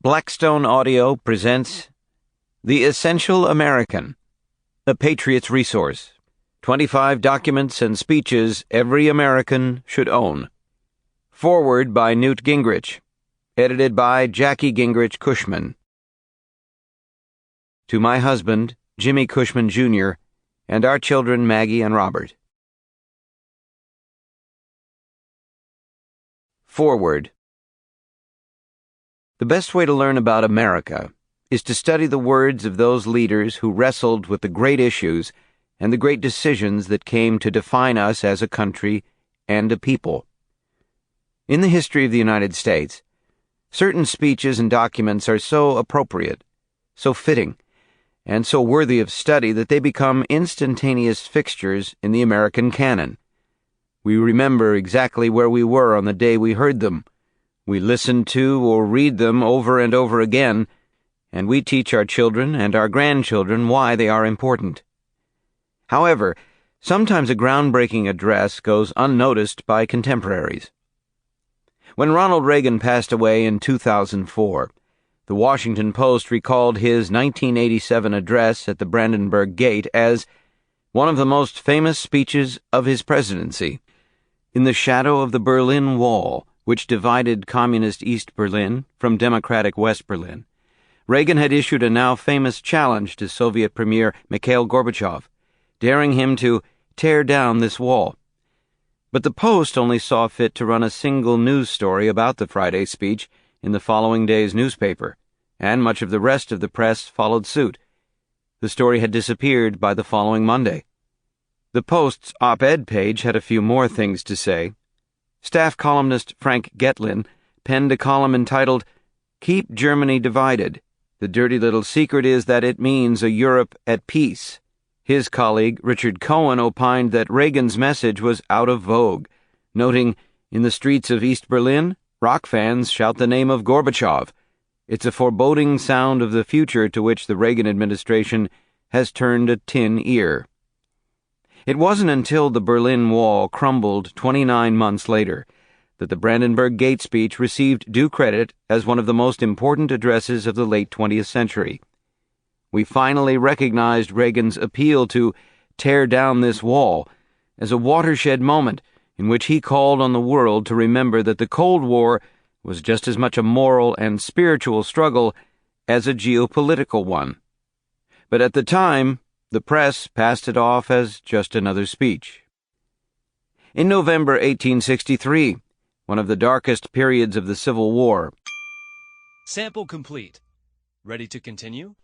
Blackstone Audio presents The Essential American, a Patriot's Resource. 25 documents and speeches every American should own. Foreword by Newt Gingrich. Edited by Jackie Gingrich Cushman. To my husband, Jimmy Cushman, Jr., and our children Maggie and Robert. Foreword. The best way to learn about America is to study the words of those leaders who wrestled with the great issues and the great decisions that came to define us as a country and a people. In the history of the United States, certain speeches and documents are so appropriate, so fitting, and so worthy of study that they become instantaneous fixtures in the American canon. We remember exactly where we were on the day we heard them. We listen to or read them over and over again, and we teach our children and our grandchildren why they are important. However, sometimes a groundbreaking address goes unnoticed by contemporaries. When Ronald Reagan passed away in 2004, the Washington Post recalled his 1987 address at the Brandenburg Gate as one of the most famous speeches of his presidency. In the shadow of the Berlin Wall, which divided communist East Berlin from democratic West Berlin, Reagan had issued a now famous challenge to Soviet Premier Mikhail Gorbachev, daring him to tear down this wall. But the Post only saw fit to run a single news story about the Friday speech in the following day's newspaper, and much of the rest of the press followed suit. The story had disappeared by the following Monday. The Post's op-ed page had a few more things to say. Staff columnist Frank Getlin penned a column entitled, "Keep Germany Divided. The dirty little secret is that it means a Europe at peace." His colleague, Richard Cohen, opined that Reagan's message was out of vogue, noting, "In the streets of East Berlin, rock fans shout the name of Gorbachev. It's a foreboding sound of the future to which the Reagan administration has turned a tin ear." It wasn't until the Berlin Wall crumbled 29 months later that the Brandenburg Gate speech received due credit as one of the most important addresses of the late 20th century. We finally recognized Reagan's appeal to tear down this wall as a watershed moment in which he called on the world to remember that the Cold War was just as much a moral and spiritual struggle as a geopolitical one. But at the time, the press passed it off as just another speech. In November 1863, one of the darkest periods of the Civil War. Sample complete. Ready to continue?